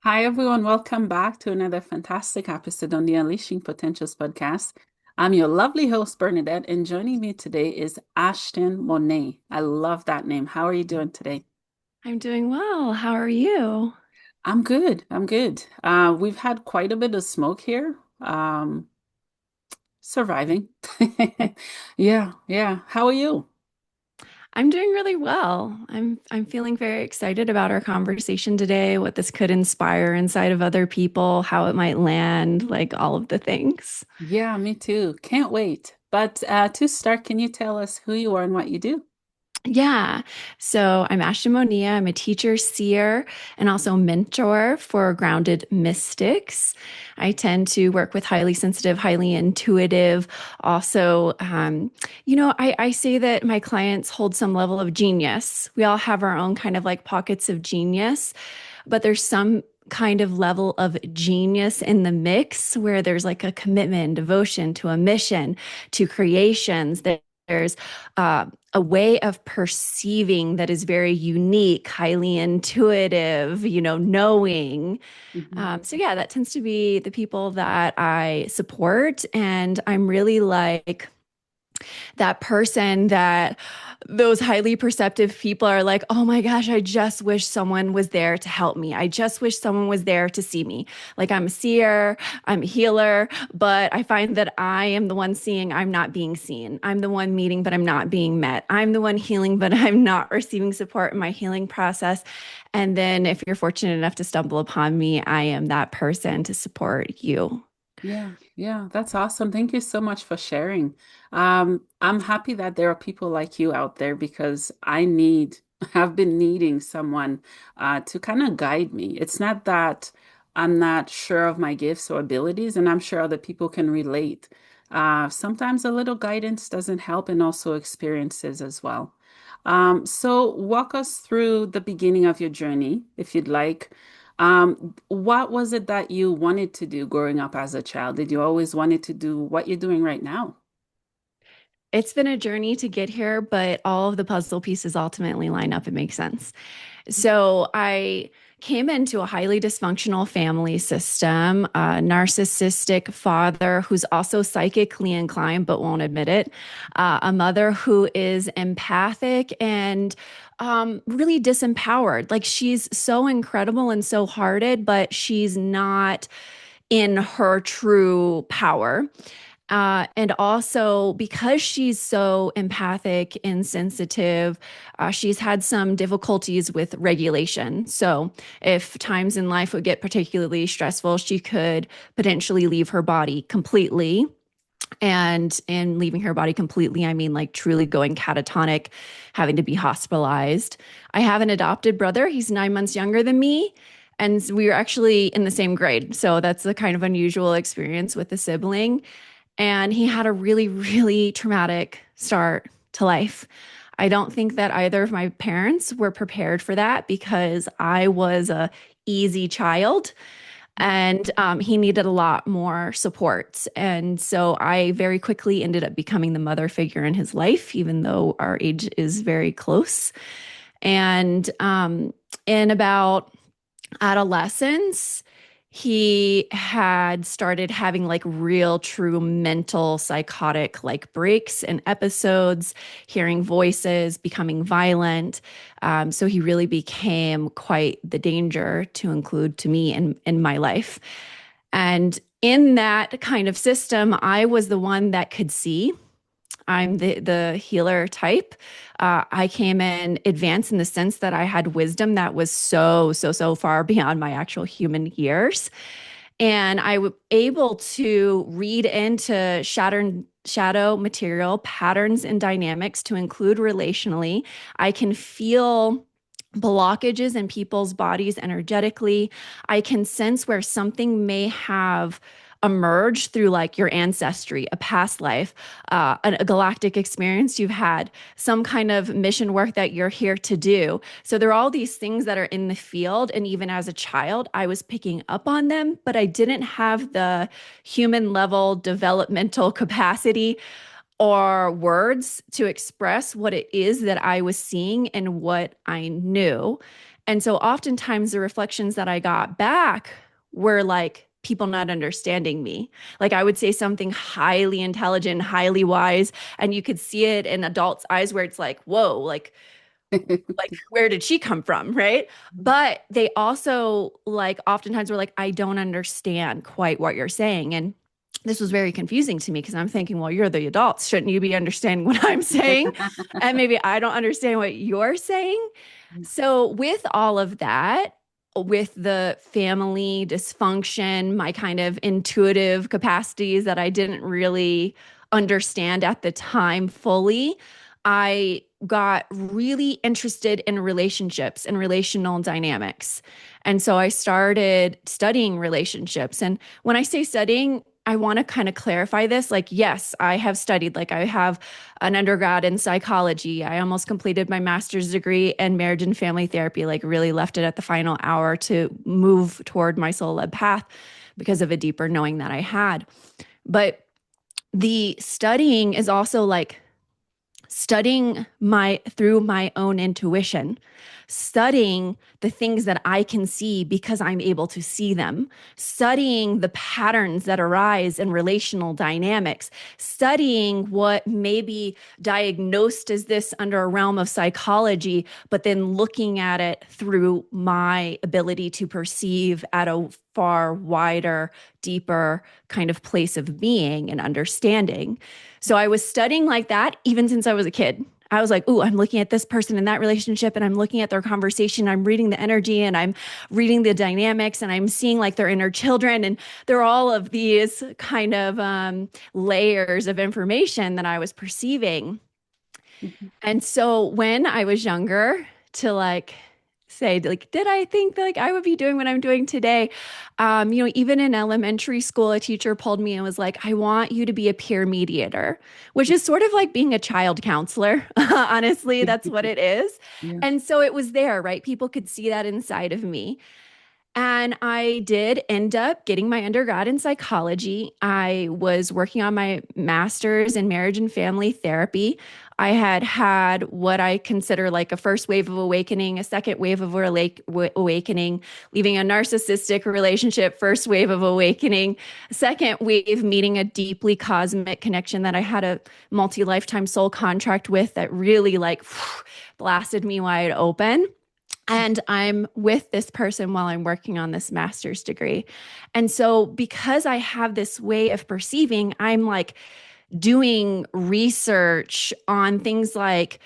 Hi, everyone. Welcome back to another fantastic episode on the Unleashing Potentials podcast. I'm your lovely host, Bernadette, and joining me today is Ashtyn Monea. I love that name. How are you doing today? I'm doing well. How are you? I'm good. I'm good. We've had quite a bit of smoke here. Surviving. Yeah, yeah. How are you? I'm doing really well. I'm feeling very excited about our conversation today, what this could inspire inside of other people, how it might land, like all of the things. Yeah, me too. Can't wait. But to start, can you tell us who you are and what you do? Yeah. So I'm Ashtyn Monea. I'm a teacher, seer, and also mentor for grounded mystics. I tend to work with highly sensitive, highly intuitive. Also, I say that my clients hold some level of genius. We all have our own kind of like pockets of genius, but there's some kind of level of genius in the mix where there's like a commitment, devotion to a mission, to creations that there's a way of perceiving that is very unique, highly intuitive, knowing. Mhm. So, yeah, that tends to be the people that I support. And I'm really like, that person that those highly perceptive people are like, oh my gosh, I just wish someone was there to help me. I just wish someone was there to see me. Like I'm a seer, I'm a healer, but I find that I am the one seeing, I'm not being seen. I'm the one meeting, but I'm not being met. I'm the one healing, but I'm not receiving support in my healing process. And then if you're fortunate enough to stumble upon me, I am that person to support you. Yeah, yeah, that's awesome. Thank you so much for sharing. I'm happy that there are people like you out there because I've been needing someone to kind of guide me. It's not that I'm not sure of my gifts or abilities, and I'm sure other people can relate. Sometimes a little guidance doesn't help, and also experiences as well. So walk us through the beginning of your journey, if you'd like. What was it that you wanted to do growing up as a child? Did you always wanted to do what you're doing right now? It's been a journey to get here, but all of the puzzle pieces ultimately line up and make sense. So I came into a highly dysfunctional family system, a narcissistic father who's also psychically inclined but won't admit it, a mother who is empathic and really disempowered. Like she's so incredible and so hearted, but she's not in her true power. And also, because she's so empathic and sensitive, she's had some difficulties with regulation. So, if times in life would get particularly stressful, she could potentially leave her body completely. And in leaving her body completely, I mean like truly going catatonic, having to be hospitalized. I have an adopted brother. He's 9 months younger than me. And we were actually in the same grade. So that's a kind of unusual experience with a sibling. And he had a really, really traumatic start to life. I don't think that either of my parents were prepared for that because I was a easy child and he needed a lot more support. And so I very quickly ended up becoming the mother figure in his life, even though our age is very close. And in about adolescence, he had started having like real, true mental psychotic like breaks and episodes, hearing voices, becoming violent. So he really became quite the danger to include to me in my life. And in that kind of system, I was the one that could see. I'm the healer type. I came in advanced in the sense that I had wisdom that was so far beyond my actual human years, and I was able to read into shadow material patterns and dynamics to include relationally. I can feel blockages in people's bodies energetically. I can sense where something may have emerged through like your ancestry, a past life, a galactic experience you've had, some kind of mission work that you're here to do. So there are all these things that are in the field. And even as a child, I was picking up on them, but I didn't have the human level developmental capacity or words to express what it is that I was seeing and what I knew. And so oftentimes the reflections that I got back were like people not understanding me. Like I would say something highly intelligent, highly wise, and you could see it in adults' eyes where it's like, whoa, like where did she come from, right? But they also like oftentimes were like, I don't understand quite what you're saying. And this was very confusing to me because I'm thinking, well, you're the adults. Shouldn't you be understanding what I'm saying? And maybe I don't understand what you're saying. So, with all of that, with the family dysfunction, my kind of intuitive capacities that I didn't really understand at the time fully, I got really interested in relationships and relational dynamics. And so I started studying relationships. And when I say studying, I want to kind of clarify this. Like, yes, I have studied, like, I have an undergrad in psychology. I almost completed my master's degree in marriage and family therapy, like, really left it at the final hour to move toward my soul led path because of a deeper knowing that I had. But the studying is also like, studying my through my own intuition, studying the things that I can see because I'm able to see them, studying the patterns that arise in relational dynamics, studying what may be diagnosed as this under a realm of psychology, but then looking at it through my ability to perceive at a far wider, deeper kind of place of being and understanding. So I was studying like that even since I was a kid. I was like, ooh, I'm looking at this person in that relationship and I'm looking at their conversation. I'm reading the energy and I'm reading the dynamics and I'm seeing like their inner children. And there are all of these kind of layers of information that I was perceiving. Mhm. And so when I was younger, to like say, like, did I think that like I would be doing what I'm doing today? Even in elementary school, a teacher pulled me and was like, I want you to be a peer mediator, which is sort of like being a child counselor. Honestly, that's what it is. Yeah. And so it was there, right? People could see that inside of me. And I did end up getting my undergrad in psychology. I was working on my master's in marriage and family therapy. I had had what I consider like a first wave of awakening, a second wave of awakening, leaving a narcissistic relationship, first wave of awakening, second wave meeting a deeply cosmic connection that I had a multi-lifetime soul contract with that really like blasted me wide open. And I'm with this person while I'm working on this master's degree. And so, because I have this way of perceiving, I'm like doing research on things like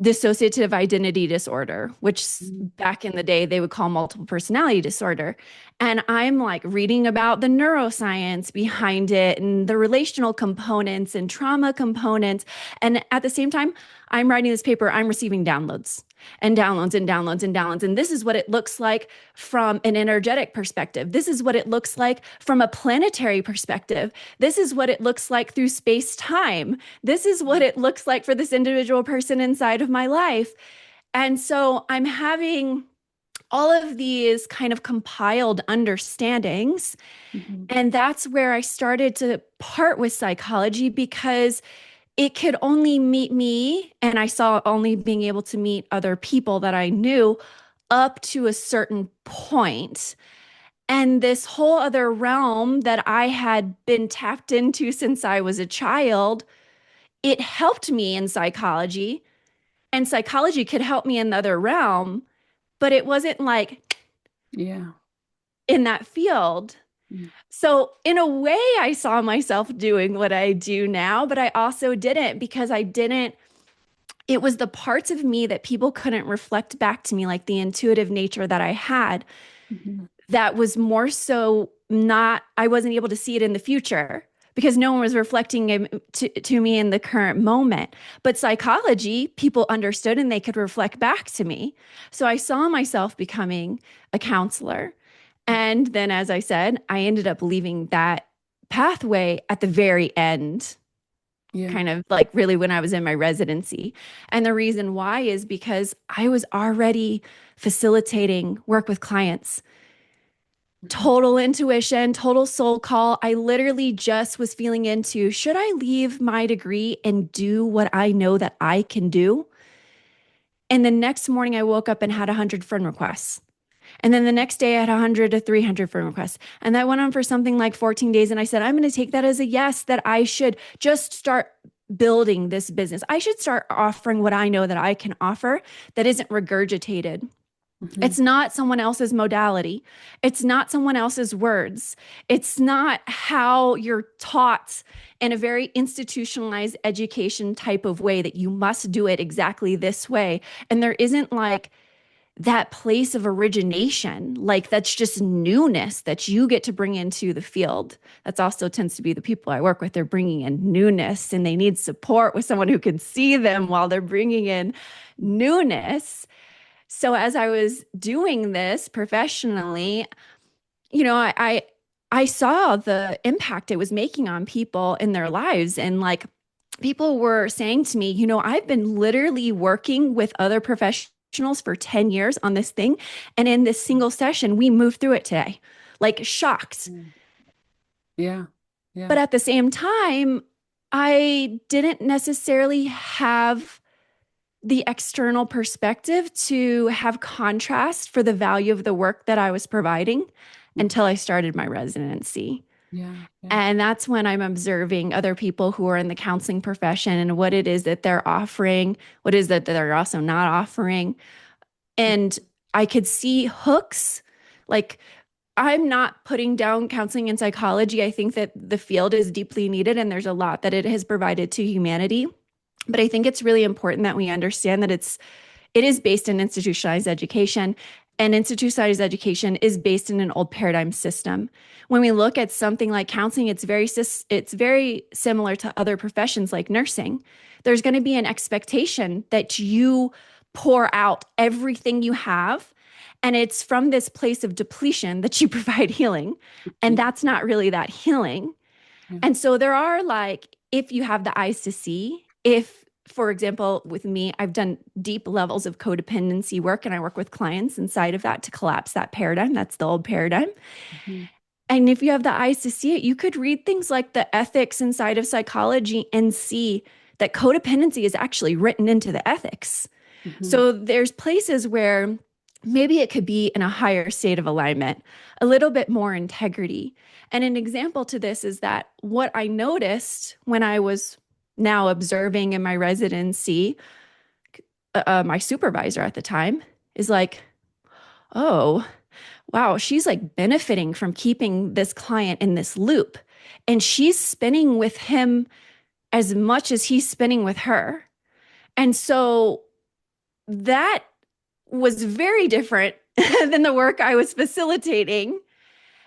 dissociative identity disorder, which Mhm. back in the day they would call multiple personality disorder. And I'm like reading about the neuroscience behind it and the relational components and trauma components. And at the same time, I'm writing this paper, I'm receiving downloads and downloads and downloads and downloads. And this is what it looks like from an energetic perspective. This is what it looks like from a planetary perspective. This is what it looks like through space time. This is what it looks like for this individual person inside of my life. And so I'm having all of these kind of compiled understandings. Mhm. And that's where I started to part with psychology because it could only meet me. And I saw only being able to meet other people that I knew up to a certain point. And this whole other realm that I had been tapped into since I was a child, it helped me in psychology. And psychology could help me in the other realm, but it wasn't like Yeah. in that field. Mm. So, in a way, I saw myself doing what I do now, but I also didn't because I didn't. It was the parts of me that people couldn't reflect back to me, like the intuitive nature that I had, Mhm. that was more so not, I wasn't able to see it in the future because no one was reflecting it to me in the current moment. But psychology, people understood and they could reflect back to me. So I saw myself becoming a counselor. And then, as I said, I ended up leaving that pathway at the very end, Yeah. kind of like really when I was in my residency. And the reason why is because I was already facilitating work with clients, Mhm. total intuition, total soul call. I literally just was feeling into, should I leave my degree and do what I know that I can do? And the next morning, I woke up and had 100 friend requests. And then the next day, I had 100 to 300 friend requests. And that went on for something like 14 days. And I said, I'm going to take that as a yes, that I should just start building this business. I should start offering what I know that I can offer that isn't regurgitated. Hmm. It's not someone else's modality. It's not someone else's words. It's not how you're taught in a very institutionalized education type of way that you must do it exactly this way. And there isn't like that place of origination, like that's just newness that you get to bring into the field. That's also tends to be the people I work with. They're bringing in newness and they need support with someone who can see them while they're bringing in newness. So as I was doing this professionally, you know, I saw the impact it was making on people in their lives. And like people were saying to me, I've been literally working with other professionals for 10 years on this thing. And in this single session, we moved through it today, like shocked. Yeah. Yeah. But at the same time, I didn't necessarily have the external perspective to have contrast for the value of the work that I was providing until I started my residency. Yeah. Yeah. And that's when I'm observing other people who are in the counseling profession and what it is that they're offering, what is that they're also not offering. And I could see hooks. Like, I'm not putting down counseling and psychology. I think that the field is deeply needed and there's a lot that it has provided to humanity. But I think it's really important that we understand that it is based in institutionalized education, and institutionalized education is based in an old paradigm system. When we look at something like counseling, it's very similar to other professions like nursing. There's going to be an expectation that you pour out everything you have, and it's from this place of depletion that you provide healing, and Yeah. that's not really that healing. Yeah. And so there are like, if you have the eyes to see, if, for example, with me, I've done deep levels of codependency work and I work with clients inside of that to collapse that paradigm. That's the old paradigm. Mhm. And if you have the eyes to see it, you could read things like the ethics inside of psychology and see that codependency is actually written into the ethics. Mhm. So there's places where maybe it could be in a higher state of alignment, a little bit more integrity. And an example to this is that what I noticed when I was now observing in my residency, my supervisor at the time is like, oh, wow, she's like benefiting from keeping this client in this loop. And she's spinning with him as much as he's spinning with her. And so that was very different than the work I was facilitating.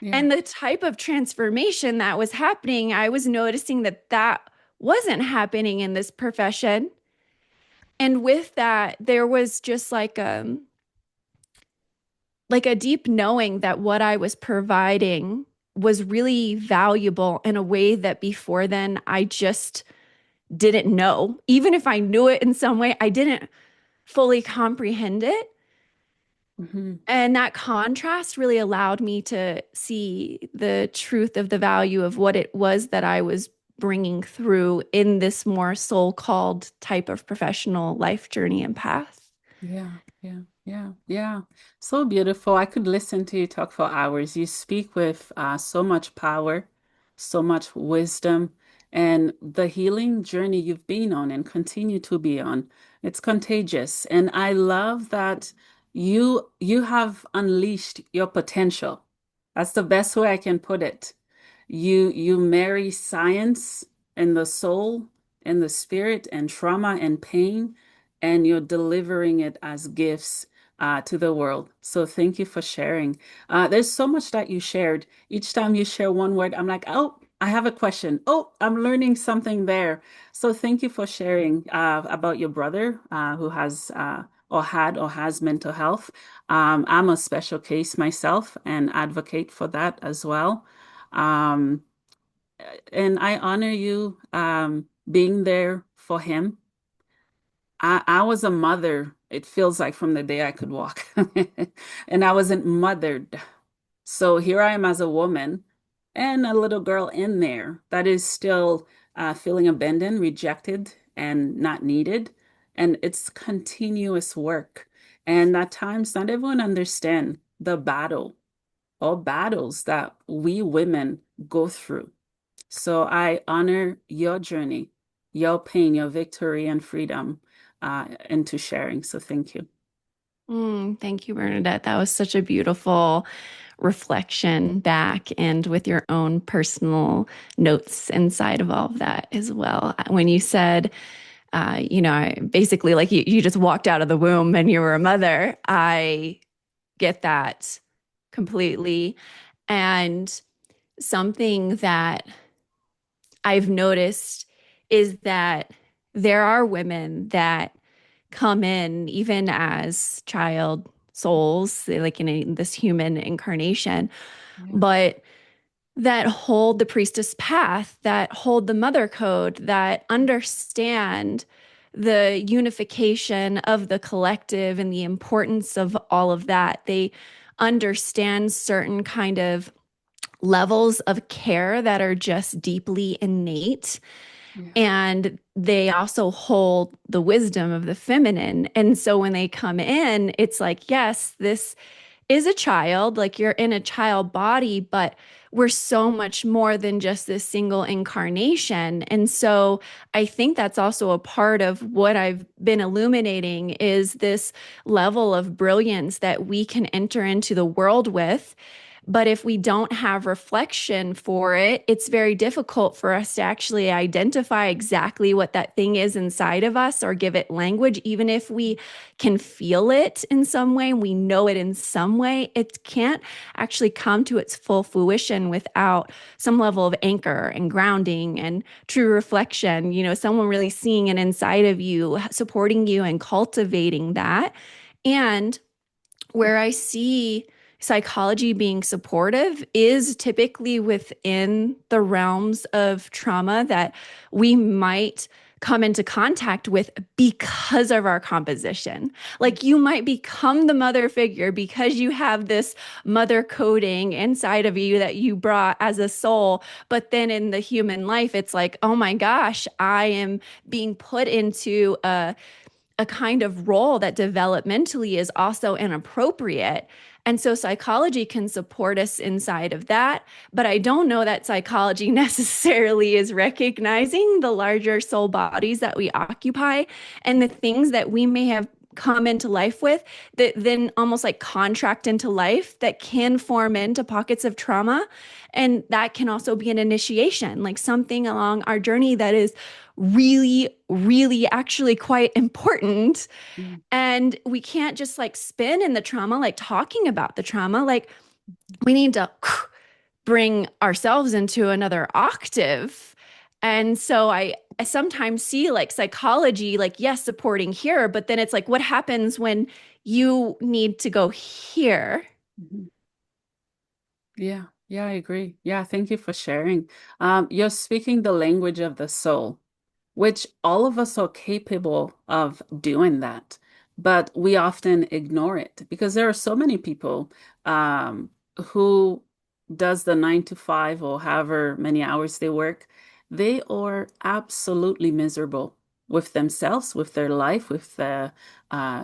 Yeah. And the type of transformation that was happening, I was noticing that that wasn't happening in this profession. And with that, there was just like a deep knowing that what I was providing was really valuable in a way that before then I just didn't know. Even if I knew it in some way, I didn't fully comprehend it. Mhm. And that contrast really allowed me to see the truth of the value of what it was that I was bringing through in this more soul called type of professional life journey and path. Yeah, yeah, yeah, yeah. So beautiful. I could listen to you talk for hours. You speak with so much power, so much wisdom, and the healing journey you've been on and continue to be on. It's contagious. And I love that you have unleashed your potential. That's the best way I can put it. You marry science and the soul and the spirit and trauma and pain, and you're delivering it as gifts to the world. So thank you for sharing. There's so much that you shared. Each time you share one word, I'm like, oh, I have a question. Oh, I'm learning something there. So thank you for sharing about your brother who has or had or has mental health. I'm a special case myself and advocate for that as well. Um, and I honor you being there for him. I was a mother, it feels like from the day I could walk. And I wasn't mothered. So here I am as a woman and a little girl in there that is still feeling abandoned, rejected, and not needed. and it's continuous work. And at times, not everyone understand the battle or battles that we women go through. So I honor your journey, your pain, your victory, and freedom into sharing. So thank you. Thank you, Bernadette. That was such a beautiful reflection back and with your own personal notes inside of all of that as well. When you said, basically like you just walked out of the womb and you were a mother, I get that completely. And something that I've noticed is that there are women that come in even as child souls, like in this human incarnation, Yeah. but that hold the priestess path, that hold the mother code, that understand the unification of the collective and the importance of all of that. They understand certain kind of levels of care that are just deeply innate. Yeah. And they also hold the wisdom of the feminine. And so when they come in, it's like, yes, this is a child, like you're in a child body, but we're so much more than just this single incarnation. And so I think that's also a part of what I've been illuminating is this level of brilliance that we can enter into the world with. But if we don't have reflection for it, it's very difficult for us to actually identify exactly what that thing is inside of us or give it language. Even if we can feel it in some way, we know it in some way, it can't actually come to its full fruition without some level of anchor and grounding and true reflection. Someone really seeing it inside of you, supporting you, and cultivating that. And where I see psychology being supportive is typically within the realms of trauma that we might come into contact with because of our composition. Like you might become the mother figure because you have this mother coding inside of you that you brought as a soul. But then in the human life, it's like, oh my gosh, I am being put into a kind of role that developmentally is also inappropriate. And so psychology can support us inside of that. But I don't know that psychology necessarily is recognizing the larger soul bodies that we occupy and the things that we may have come into life with that then almost like contract into life that can form into pockets of trauma. And that can also be an initiation, like something along our journey that is really, really actually quite important. Yeah. And we can't just like spin in the trauma, like talking about the trauma. Like we need to bring ourselves into another octave. And so I sometimes see like psychology, like, yes, supporting here, but then it's like, what happens when you need to go here? Mhm. Yeah, yeah, I agree. Yeah, thank you for sharing. You're speaking the language of the soul, which all of us are capable of doing that, but we often ignore it because there are so many people who does the 9 to 5 or however many hours they work. They are absolutely miserable with themselves, with their life, with the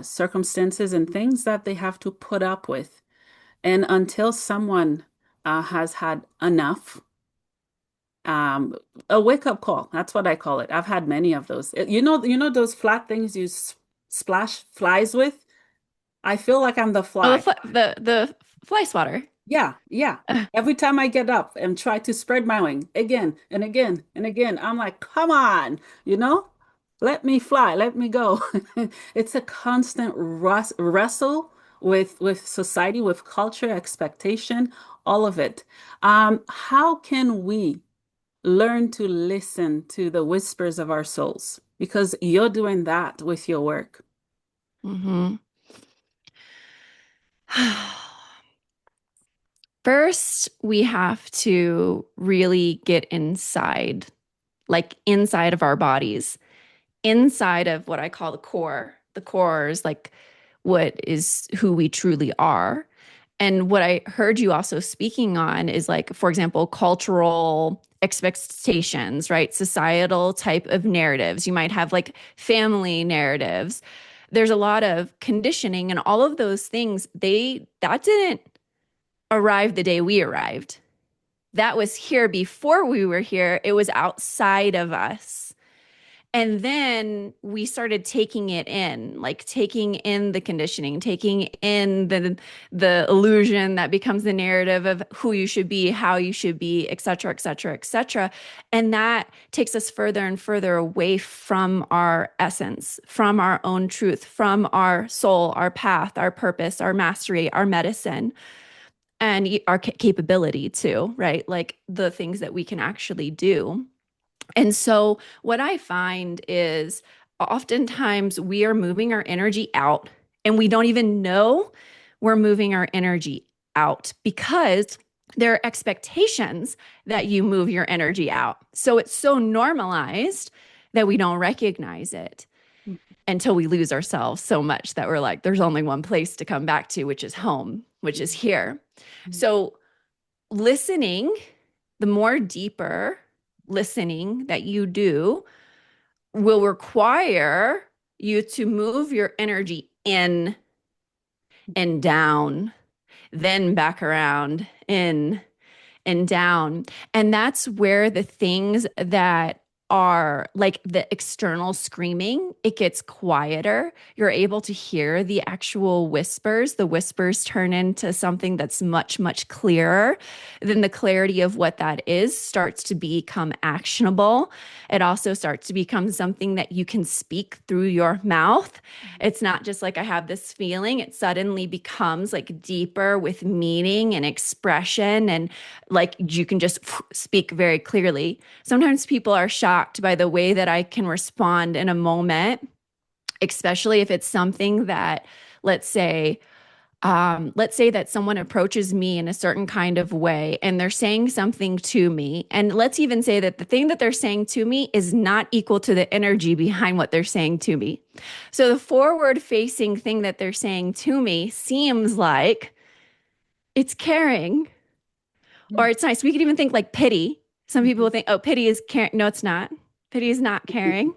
circumstances and things that they have to put up with. And until someone has had enough, um, a wake-up call, that's what I call it. I've had many of those. You know those flat things you splash flies with? I feel like I'm the Oh, fly. the fly swatter. Yeah, yeah. Every time I get up and try to spread my wing again and again and again, I'm like, come on, let me fly, let me go. It's a constant wrestle with society, with culture, expectation, all of it. How can we learn to listen to the whispers of our souls? Because you're doing that with your work. Mhm. First, we have to really get inside, like inside of our bodies, inside of what I call the core. The core is like what is who we truly are. And what I heard you also speaking on is like, for example, cultural expectations, right? Societal type of narratives. You might have like family narratives. There's a lot of conditioning and all of those things. That didn't arrive the day we arrived. That was here before we were here. It was outside of us. And then we started taking it in, like taking in the conditioning, taking in the illusion that becomes the narrative of who you should be, how you should be, et cetera, et cetera, et cetera. And that takes us further and further away from our essence, from our own truth, from our soul, our path, our purpose, our mastery, our medicine, and our capability too, right? Like the things that we can actually do. And so, what I find is oftentimes we are moving our energy out and we don't even know we're moving our energy out because there are expectations that you move your energy out. So, it's so normalized that we don't recognize it until we lose ourselves so much that we're like, there's only one place to come back to, which is home, which is here. So, listening, the more deeper listening that you do will require you to move your energy in and down, then back around, in and down. And that's where the things that are like the external screaming, it gets quieter. You're able to hear the actual whispers. The whispers turn into something that's much, much clearer. Then the clarity of what that is starts to become actionable. It also starts to become something that you can speak through your mouth. It's not just like I have this feeling, it suddenly becomes like deeper with meaning and expression, and like you can just speak very clearly. Sometimes people are shocked by the way that I can respond in a moment, especially if it's something that, let's say, let's say that someone approaches me in a certain kind of way and they're saying something to me. And let's even say that the thing that they're saying to me is not equal to the energy behind what they're saying to me. So the forward facing thing that they're saying to me seems like it's caring or it's nice. We could even think like pity. Some people will think, oh, pity is caring. No, it's not. Pity is not caring.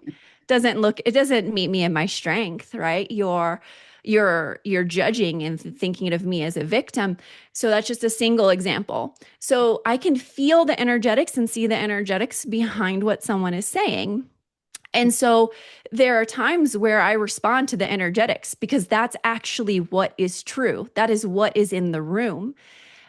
It doesn't meet me in my strength, right? You're judging and thinking of me as a victim. So that's just a single example. So I can feel the energetics and see the energetics behind what someone is saying. And so there are times where I respond to the energetics because that's actually what is true. That is what is in the room.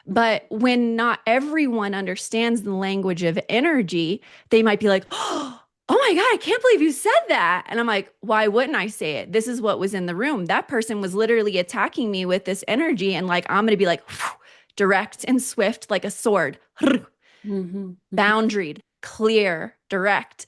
But when not everyone understands the language of energy, they might be like, oh my God, I can't believe you said that. And I'm like, why wouldn't I say it? This is what was in the room. That person was literally attacking me with this energy. And like, I'm going to be like, direct and swift, like a sword, boundaried, clear, direct.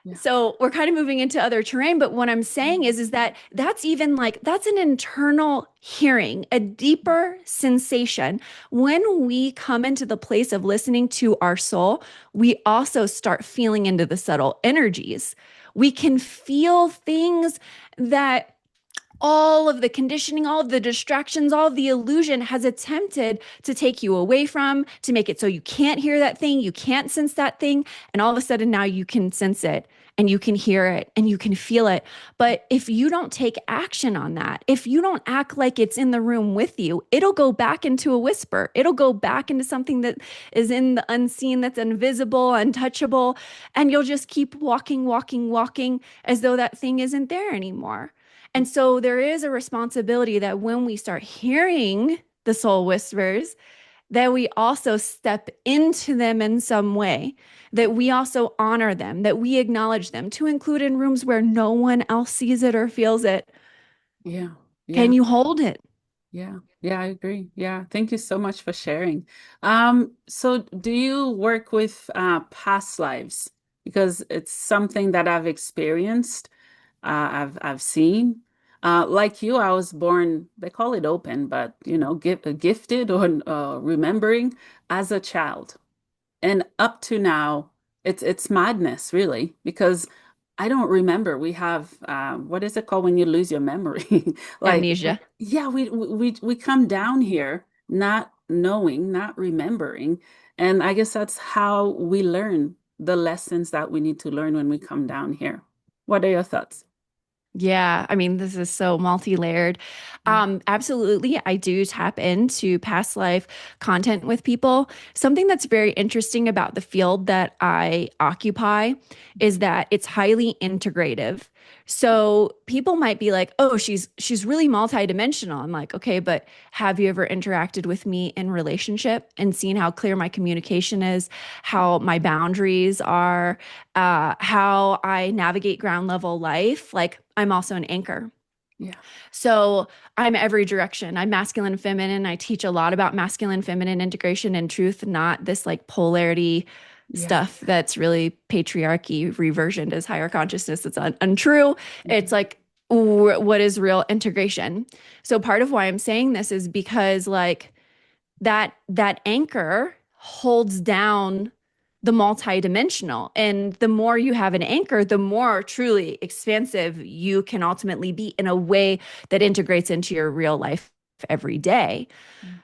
Yeah. So we're kind of moving into other terrain, but what I'm saying is that that's even like that's an internal hearing, a deeper sensation. When we come into the place of listening to our soul, we also start feeling into the subtle energies. We can feel things that all of the conditioning, all of the distractions, all of the illusion has attempted to take you away from, to make it so you can't hear that thing, you can't sense that thing. And all of a sudden now you can sense it and you can hear it and you can feel it. But if you don't take action on that, if you don't act like it's in the room with you, it'll go back into a whisper. It'll go back into something that is in the unseen, that's invisible, untouchable. And you'll just keep walking, walking, walking as though that thing isn't there anymore. And so there is a responsibility that when we start hearing the soul whispers, that we also step into them in some way, that we also honor them, that we acknowledge them, to include in rooms where no one else sees it or feels it. Yeah. Can Yeah. you hold it? Yeah. Yeah, I agree. Yeah. Thank you so much for sharing. So do you work with past lives? Because it's something that I've experienced, I've seen. Like you, I was born, they call it open, but gifted or remembering as a child. And up to now, it's madness, really, because I don't remember. We have what is it called when you lose your memory? Like, Amnesia. yeah, we come down here knowing, not remembering. And I guess that's how we learn the lessons that we need to learn when we come down here. What are your thoughts? Yeah, I mean, this is so multi-layered. Absolutely, I do tap into past life content with people. Something that's very interesting about the field that I occupy is that it's highly integrative. So people might be like, "Oh, she's really multidimensional." I'm like, "Okay, but have you ever interacted with me in relationship and seen how clear my communication is, how my boundaries are?" How I navigate ground level life. Like I'm also an anchor. Yeah. So I'm every direction. I'm masculine and feminine. I teach a lot about masculine, feminine integration and truth, not this like polarity Yeah. stuff that's really patriarchy reversioned as higher consciousness. It's untrue. It's like, what is real integration? So part of why I'm saying this is because like that anchor holds down the multidimensional. And the more you have an anchor, the more truly expansive you can ultimately be in a way that integrates into your real life every day.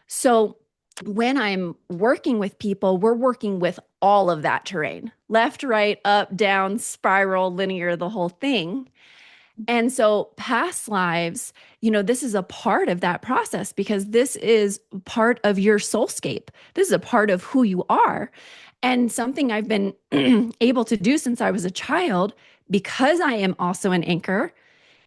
So when I'm working with people, we're working with all of that terrain, left, right, up, down, spiral, linear, the whole thing. And so, past lives, this is a part of that process because this is part of your soulscape. This is a part of who you are. And something I've been able to do since I was a child, because I am also an anchor,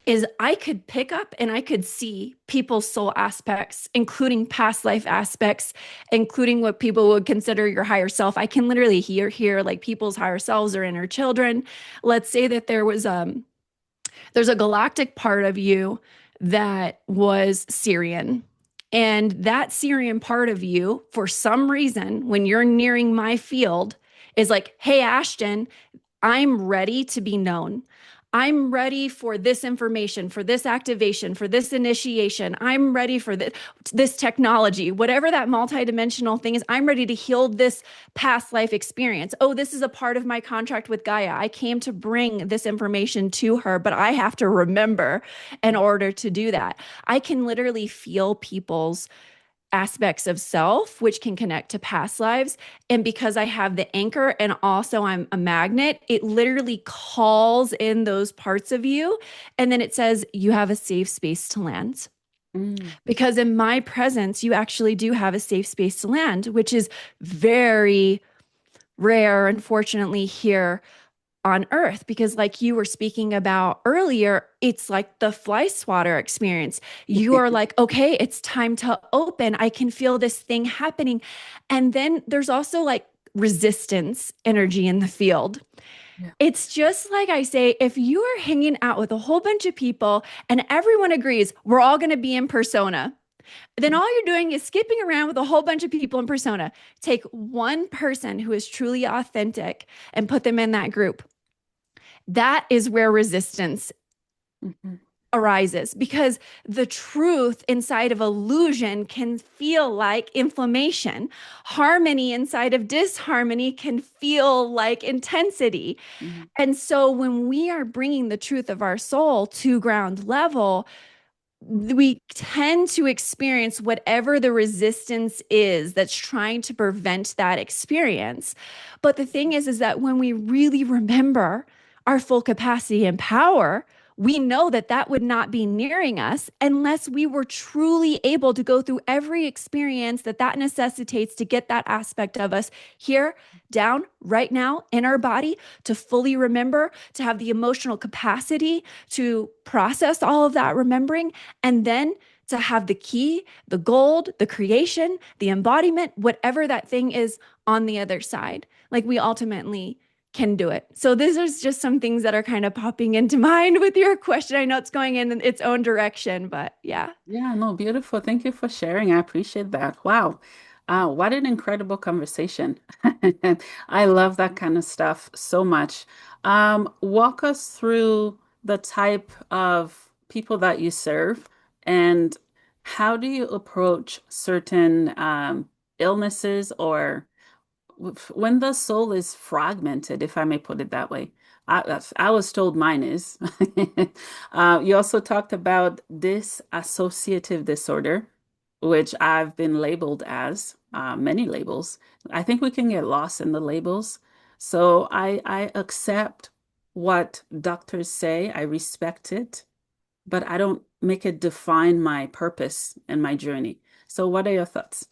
is I could pick up and I could see people's soul aspects, including past life aspects, including what people would consider your higher self. I can literally hear like people's higher selves or inner children. Let's say that there's a galactic part of you that was Syrian. And that Syrian part of you, for some reason, when you're nearing my field, is like, hey, Ashtyn, I'm ready to be known. I'm ready for this information, for this activation, for this initiation. I'm ready for this technology, whatever that multidimensional thing is. I'm ready to heal this past life experience. Oh, this is a part of my contract with Gaia. I came to bring this information to her, but I have to remember in order to do that. I can literally feel people's aspects of self, which can connect to past lives. And because I have the anchor and also I'm a magnet, it literally calls in those parts of you. And then it says, you have a safe space to land. Mm. Because in my presence, you actually do have a safe space to land, which is very rare, unfortunately, here on earth because like you were speaking about earlier, it's like the fly swatter experience. You are like, okay, it's time to open. I can feel this thing happening. And then there's also like resistance energy in the field. Yeah. It's just like I say, if you are hanging out with a whole bunch of people and everyone agrees we're all going to be in persona, then all you're doing is skipping around with a whole bunch of people in persona. Take one person who is truly authentic and put them in that group. That is where resistance Mhm. arises because the truth inside of illusion can feel like inflammation. Harmony inside of disharmony can feel like intensity. Mhm. And so when we are bringing the truth of our soul to ground level, we tend to experience whatever the resistance is that's trying to prevent that experience. But the thing is that when we really remember our full capacity and power, we know that that would not be nearing us unless we were truly able to go through every experience that necessitates to get that aspect of us here, down, right now in our body, to fully remember, to have the emotional capacity to process all of that remembering, and then to have the key, the gold, the creation, the embodiment, whatever that thing is on the other side. Like we ultimately can do it. So these are just some things that are kind of popping into mind with your question. I know it's going in its own direction, but yeah. Yeah, no, beautiful. Thank you for sharing. I appreciate that. Wow. What an incredible conversation. I love that kind of stuff so much. Walk us through the type of people that you serve and how do you approach certain illnesses or when the soul is fragmented, if I may put it that way. I was told mine is. You also talked about dissociative disorder. which I've been labeled as many labels. I think we can get lost in the labels. So I accept what doctors say. I respect it, but I don't make it define my purpose and my journey. So what are your thoughts?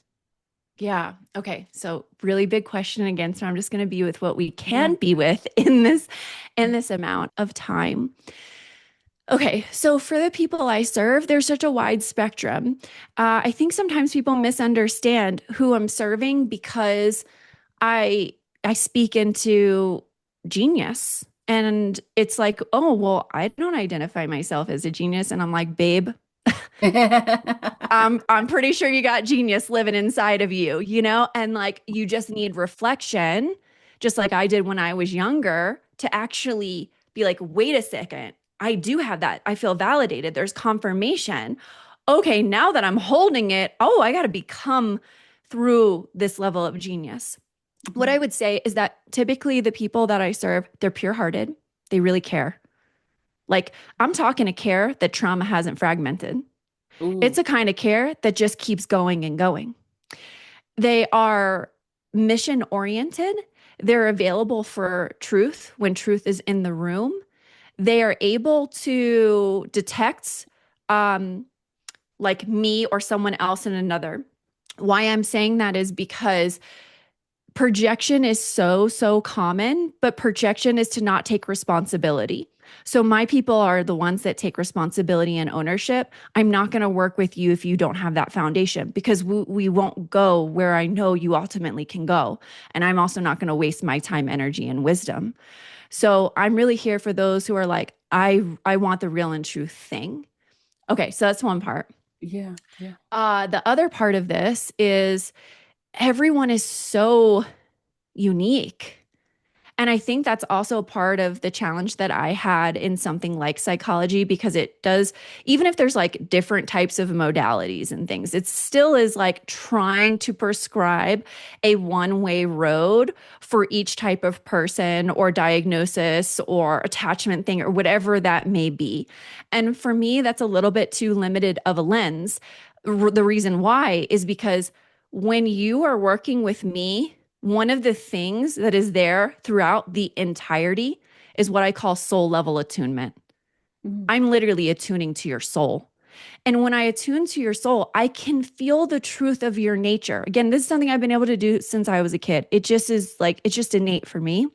Yeah. Okay. So really big question again. So I'm just going to be with what we Yeah. can be with in this amount of time. Okay. So for the people I serve, there's such a wide spectrum. I think sometimes people misunderstand who I'm serving because I I speak into genius. And it's like, oh, well, I don't identify myself as a genius. And I'm like, babe, I'm pretty sure you got genius living inside of you, you know? And like you just need reflection, just like I did when I was younger, to actually be like, wait a second, I do have that. I feel validated. There's confirmation. Okay, now that I'm holding it, oh, I got to become through this level of genius. What I would say is that typically the people that I serve, they're pure-hearted. They really care. Like I'm talking a care that trauma hasn't fragmented. It's Ooh. a kind of care that just keeps going and going. They are mission oriented. They're available for truth when truth is in the room. They are able to detect um, like me or someone else in another. Why I'm saying that is because projection is so common, but projection is to not take responsibility. So my people are the ones that take responsibility and ownership. I'm not going to work with you if you don't have that foundation because we won't go where I know you ultimately can go. And I'm also not going to waste my time, energy, and wisdom. So I'm really here for those who are like, I want the real and true thing. Okay, so that's one part. Yeah, yeah. The other part of this is everyone is so unique. And I think that's also part of the challenge that I had in something like psychology because it does, even if there's like different types of modalities and things, it still is like trying to prescribe a one-way road for each type of person or diagnosis or attachment thing or whatever that may be. And for me, that's a little bit too limited of a lens. The reason why is because when you are working with me, one of the things that is there throughout the entirety is what I call soul level attunement. Mm, I'm literally attuning to your soul. And when I attune to your soul, I can feel the truth of your nature. Again, this is something I've been able to do since I was a kid. It just is like, it's just innate for me.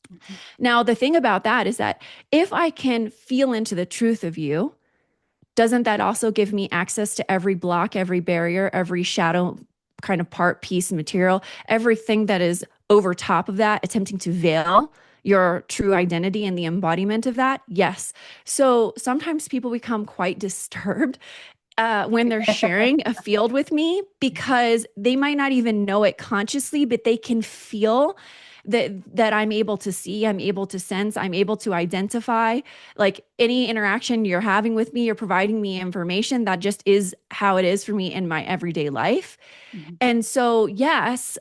mhm, Now, the thing about that is that if I can feel into the truth of you, doesn't that also give me access to every block, every barrier, every shadow kind of part, piece, material, everything that is over top of that, attempting to veil your true identity and the embodiment of that? Yes. So sometimes people become quite disturbed when they're sharing a field with me because they might not even know it consciously, but they can feel that I'm able to see, I'm able to sense, I'm able to identify. Like any interaction you're having with me, you're providing me information that just is how it is for me in my everyday life. mhm, And so, yes,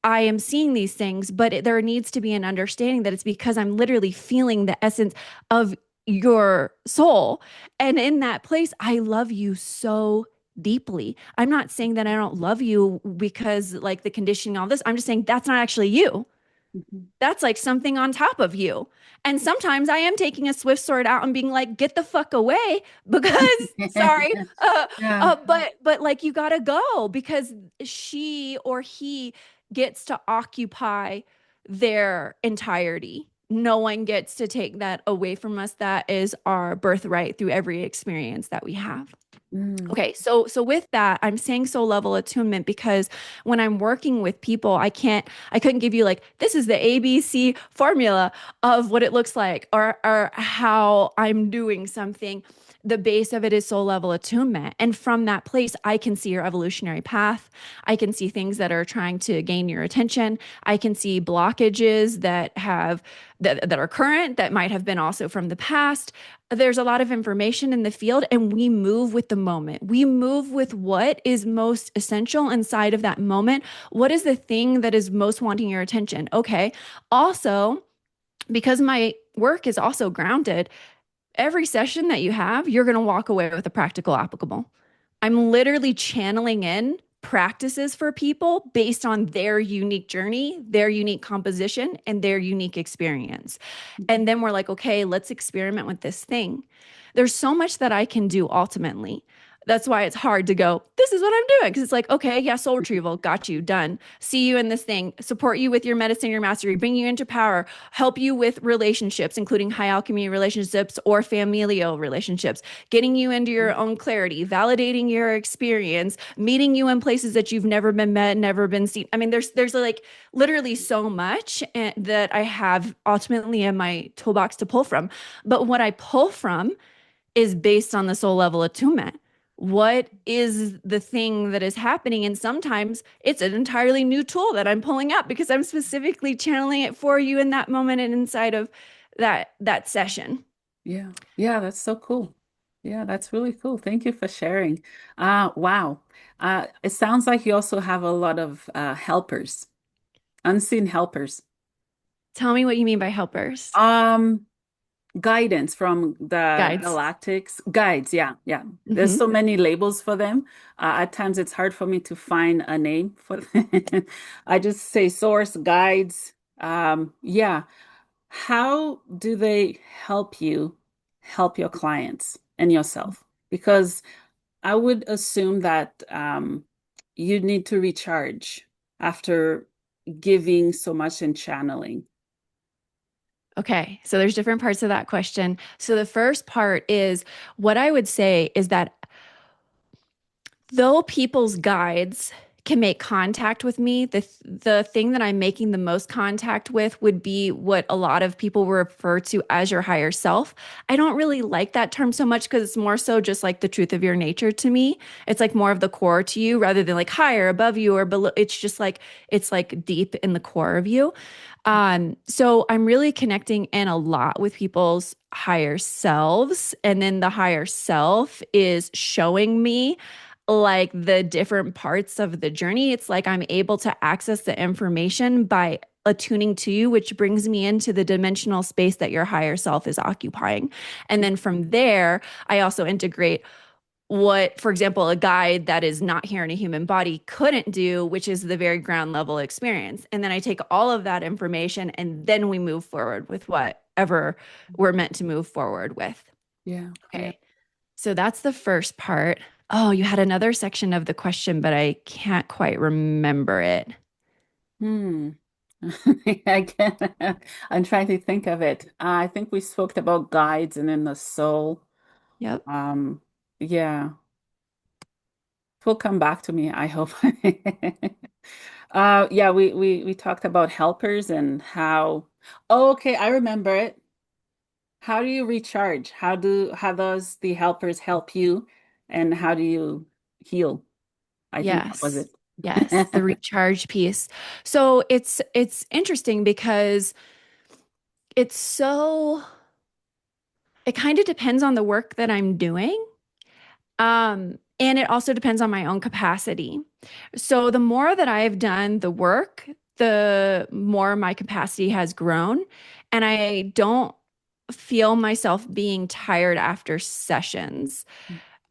I am seeing these things, but there needs to be an understanding that it's because I'm literally feeling the essence of your soul. And in that place, I love you so deeply. I'm not saying that I don't love you because like the conditioning, all this. I'm just saying that's not actually you. mhm. That's like something on top of you. And sometimes I am taking a swift sword out and being like, get the fuck away because sorry. Yeah. But like you gotta go because she or he gets to occupy their entirety. No one gets to take that away from us. That is our birthright through every experience that we have. Mm, Okay, so with that, I'm saying soul level attunement because when I'm working with people, I couldn't give you like this is the ABC formula of what it looks like or how I'm doing something. The base of it is soul level attunement. And from that place, I can see your evolutionary path. I can see things that are trying to gain your attention. I can see blockages that are current that might have been also from the past. There's a lot of information in the field and we move with the moment. We move with what is most essential inside of that moment. What is the thing that is most wanting your attention? Okay. Also, because my work is also grounded, every session that you have, you're going to walk away with a practical applicable. I'm literally channeling in practices for people based on their unique journey, their unique composition, and their unique experience. And then we're like, okay, let's experiment with this thing. There's so much that I can do ultimately. That's why it's hard to go, this is what I'm doing. Because it's like, okay, yeah, soul retrieval, got you, done. See you in this thing, support you with your medicine, your mastery, bring you into power, help you with relationships, including high alchemy relationships or familial relationships, getting you into your own clarity, validating your experience, meeting you in places that you've never been met, never been seen. I mean, there's like literally so much that I have ultimately in my toolbox to pull from. But what I pull from is based on the soul level attunement. What is the thing that is happening? And sometimes it's an entirely new tool that I'm pulling up because I'm specifically channeling it for you in that moment and inside of that session. Yeah. Yeah, that's so cool. Yeah, that's really cool. Thank you for sharing. Wow. It sounds like you also have a lot of helpers, unseen helpers. Tell me what you mean by helpers. Um, Guidance from the Guides. galactics. Guides, yeah, yeah. There's Hmm. so many labels for them. At times it's hard for me to find a name for them. I just say source, guides. Yeah. How do they help you help your clients and yourself? Because I would assume that you need to recharge after giving so much and channeling. Okay, so there's different parts of that question. So the first part is what I would say is that though people's guides can make contact with me, the thing that I'm making the most contact with would be what a lot of people refer to as your higher self. I don't really like that term so much because it's more so just like the truth of your nature to me. It's like more of the core to you rather than like higher, above you, or below. It's just like it's like deep in the core of you. So I'm really connecting in a lot with people's higher selves. And then the higher self is showing me like the different parts of the journey. It's like I'm able to access the information by attuning to you, which brings me into the dimensional space that your higher self is occupying. And then from there, I also integrate what, for example, a guide that is not here in a human body couldn't do, which is the very ground level experience. And then I take all of that information and then we move forward with whatever we're meant to move forward with. Yeah, yeah. Okay. So that's the first part. Oh, you had another section of the question, but I can't quite remember it. Hmm. I can I'm trying to think of it. I think we spoke about guides and then the soul. Yep. Um, yeah, it will come back to me, I hope. Yeah, we talked about helpers and how. Oh, okay, I remember it. How do you recharge? How does the helpers help you, and how do you heal? I think that was Yes. it. Yes, the recharge piece. So it's interesting because it's so it kind of depends on the work that I'm doing. And it also depends on my own capacity. So the more that I've done the work, the more my capacity has grown. And I don't feel myself being tired after sessions.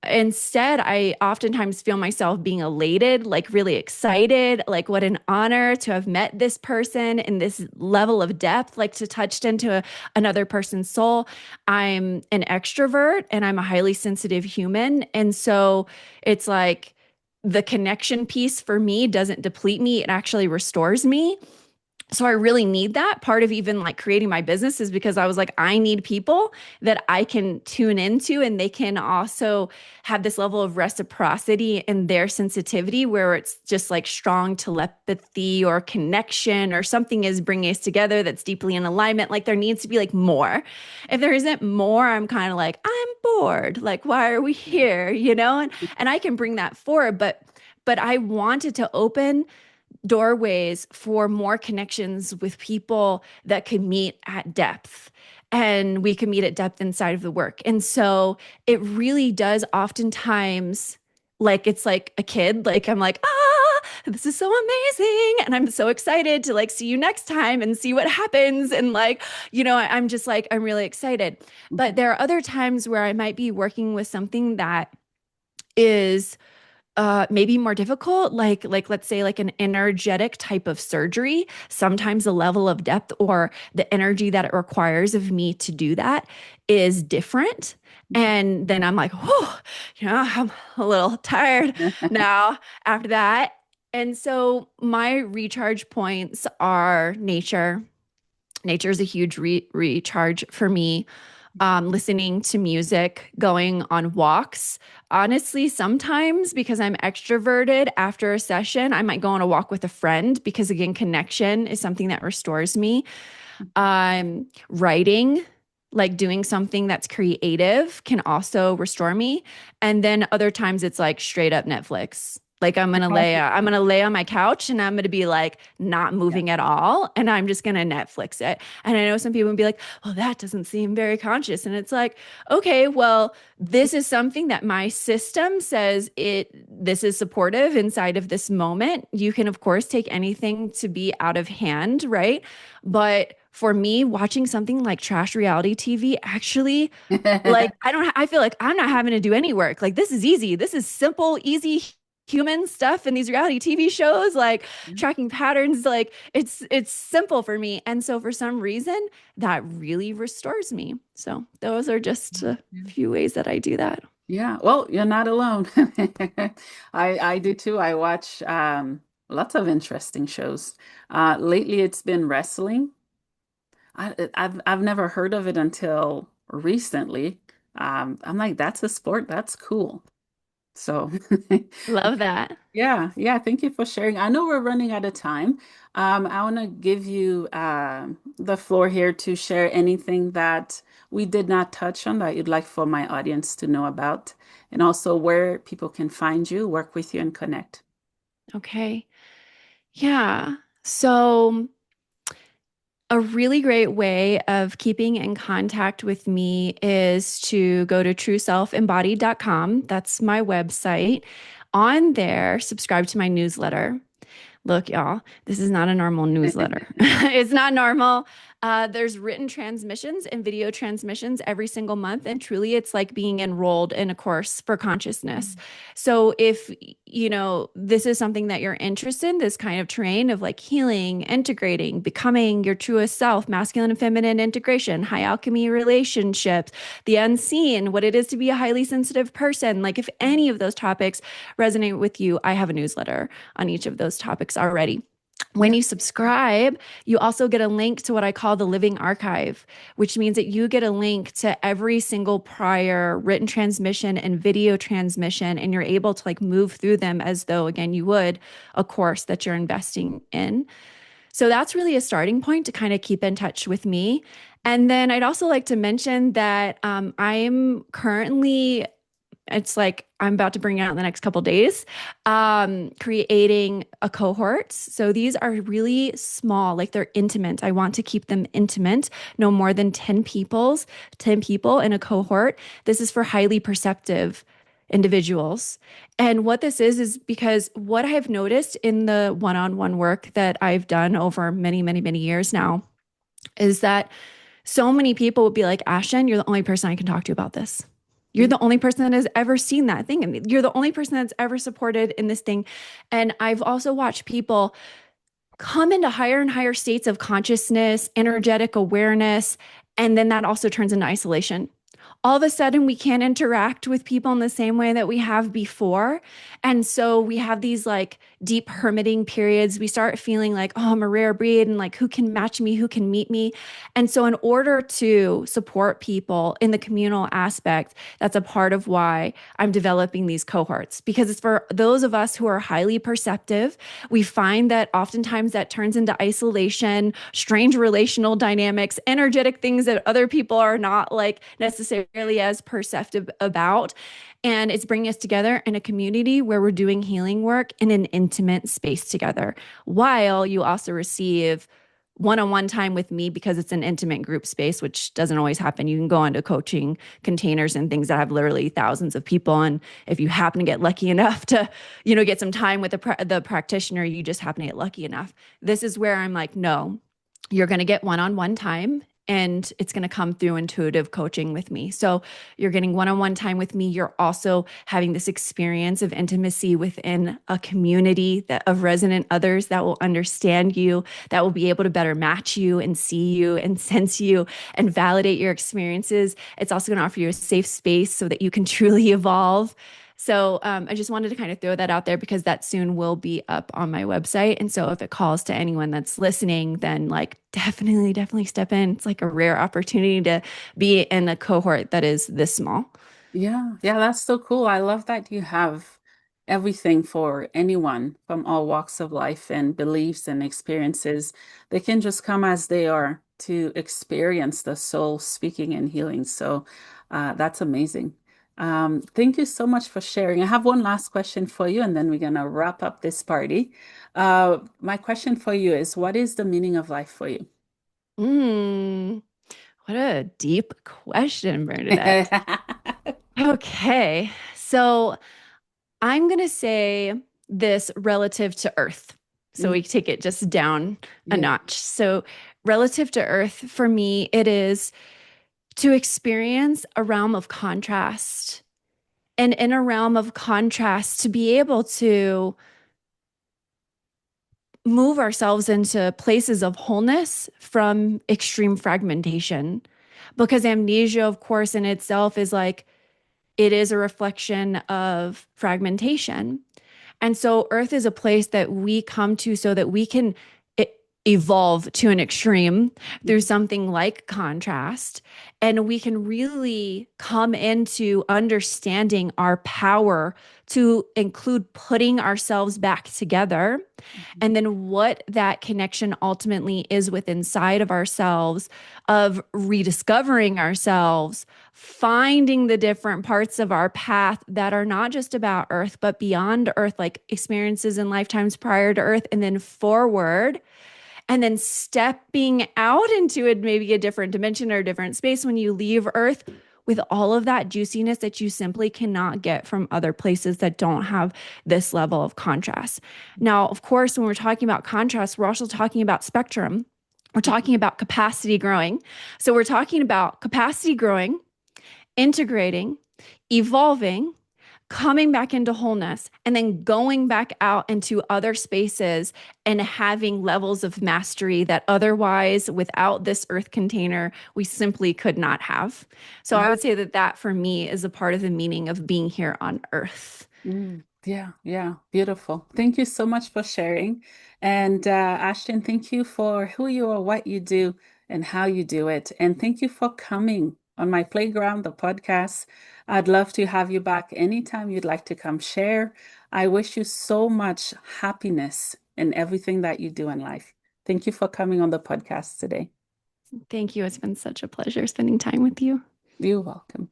Instead, I oftentimes feel myself being elated, like really excited, like what an honor to have met this person in this level of depth, like to touched into another person's soul. I'm an extrovert and I'm a highly sensitive human. And so it's like the connection piece for me doesn't deplete me, it actually restores me. So I really need that. Part of even like creating my business is because I was like, I need people that I can tune into and they can also have this level of reciprocity in their sensitivity where it's just like strong telepathy or connection or something is bringing us together that's deeply in alignment. Like there needs to be like more. If there isn't more, I'm kind of like, I'm bored. Like, why are we here? And I can bring that forward, but I wanted to open doorways for more connections with people that could meet at depth and we could meet at depth inside of the work. And so it really does oftentimes like it's like a kid, like I'm like, this is so amazing. And I'm so excited to like see you next time and see what happens. And like, I'm just like, I'm really excited. But there are other times where I might be working with something that is maybe more difficult, like let's say like an energetic type of surgery. Sometimes the level of depth or the energy that it requires of me to do that is different. And then I'm like, oh, I'm a little tired now after that. And so my recharge points are nature. Nature is a huge recharge for me. Listening to music, going on walks. Honestly, sometimes because I'm extroverted after a session, I might go on a walk with a friend because, again, connection is something that restores me. Writing, like doing something that's creative, can also restore me. And then other times it's like straight up Netflix. Like I'm gonna lay on my couch and I'm gonna be like not Yeah. moving at all, and I'm just gonna Netflix it. And I know some people would be like, "Well, that doesn't seem very conscious," and it's like, okay, well, this is something that my system says this is supportive inside of this moment. You can, of course, take anything to be out of hand, right? But for me, watching something like trash reality TV actually, like, I feel like I'm not having to do any work. Like, this is easy. This is simple, easy human stuff in these reality TV shows, like tracking patterns. Like, it's simple for me. And so for some reason, that really restores me. So those are just a few ways that I do that. Yeah, well, you're not alone. I do too. I watch lots of interesting shows. Lately, it's been wrestling. I've never heard of it until recently. I'm like, that's a sport. That's cool. So, Love that. yeah, yeah. Thank you for sharing. I know we're running out of time. I want to give you the floor here to share anything that we did not touch on that you'd like for my audience to know about, and also where people can find you, work with you, and connect. Okay. Yeah. So a really great way of keeping in contact with me is to go to trueselfembodied.com. That's my website. On there, subscribe to my newsletter. Look, y'all, this is not a normal newsletter. It's not normal. There's written transmissions and video transmissions every single month. And truly, it's like being enrolled in a course for consciousness. So if, this is something that you're interested in, this kind of terrain of like healing, integrating, becoming your truest self, masculine and feminine integration, high alchemy relationships, the unseen, what it is to be a highly sensitive person. Like if any of those topics resonate with you, I have a newsletter on each of those topics already. When Yeah. you subscribe, you also get a link to what I call the living archive, which means that you get a link to every single prior written transmission and video transmission, and you're able to like move through them as though, again, you would a course that you're investing in. So that's really a starting point to kind of keep in touch with me. And then I'd also like to mention that I'm currently, it's like I'm about to bring out in the next couple days, creating a cohort. So these are really small, like they're intimate. I want to keep them intimate, no more than 10 people in a cohort. This is for highly perceptive individuals. And what this is because what I've noticed in the one-on-one work that I've done over many, many, many years now is that so many people would be like, Ashtyn, you're the only person I can talk to about this. You're the only person that has ever seen that thing. And you're the only person that's ever supported in this thing. And I've also watched people come into higher and higher states of consciousness, energetic awareness. And then that also turns into isolation. All of a sudden, we can't interact with people in the same way that we have before. And so we have these like deep hermiting periods. We start feeling like, oh, I'm a rare breed and like who can match me, who can meet me. And so, in order to support people in the communal aspect, that's a part of why I'm developing these cohorts because it's for those of us who are highly perceptive. We find that oftentimes that turns into isolation, strange relational dynamics, energetic things that other people are not like necessarily as perceptive about. And it's bringing us together in a community where we're doing healing work in an intimate space together, while you also receive one-on-one time with me because it's an intimate group space, which doesn't always happen. You can go into coaching containers and things that have literally thousands of people. And if you happen to get lucky enough to, get some time with the practitioner, you just happen to get lucky enough. This is where I'm like, no, you're going to get one-on-one time and it's going to come through intuitive coaching with me. So you're getting one-on-one time with me. You're also having this experience of intimacy within a community of resonant others that will understand you, that will be able to better match you and see you and sense you and validate your experiences. It's also going to offer you a safe space so that you can truly evolve. So I just wanted to kind of throw that out there because that soon will be up on my website. And so if it calls to anyone that's listening, then like definitely step in. It's like a rare opportunity to be in a cohort that is this small. Yeah, yeah, that's so cool. I love that you have everything for anyone from all walks of life and beliefs and experiences. They can just come as they are to experience the soul speaking and healing. So that's amazing. Thank you so much for sharing. I have one last question for you, and then we're gonna wrap up this party. My question for you is, what is the meaning of life for you? Mm, what a deep question, Bernadette. Okay, so I'm going to say this relative to Earth. So Mm, we take it just down a yeah. notch. So, relative to Earth, for me, it is to experience a realm of contrast. And in a realm of contrast, to be able to move ourselves into places of wholeness from extreme fragmentation. Because amnesia, of course, in itself is like, it is a reflection of fragmentation. And so Earth is a place that we come to so that we can e- evolve to an extreme through something like contrast. And we can really come into understanding our power to include putting ourselves back together. And then what that connection ultimately is with inside of ourselves, of rediscovering ourselves, finding the different parts of our path that are not just about Earth, but beyond Earth, like experiences in lifetimes prior to Earth, and then forward, and then stepping out into it, maybe a different dimension or a different space when you leave Earth with all of that juiciness that you simply cannot get from other places that don't have this level of contrast. Now, of course, when we're talking about contrast, we're also talking about spectrum. We're talking about capacity growing. So we're talking about capacity growing, integrating, evolving, coming back into wholeness, and then going back out into other spaces and having levels of mastery that otherwise, without this earth container, we simply could not have. So I would say that that for me is a part of the meaning of being here on earth. Yeah, yeah, beautiful. Thank you so much for sharing. And Ashton, thank you for who you are, what you do, and how you do it. And thank you for coming on my playground, the podcast. I'd love to have you back anytime you'd like to come share. I wish you so much happiness in everything that you do in life. Thank you for coming on the podcast today. Thank you. It's been such a pleasure spending time with you. You're welcome.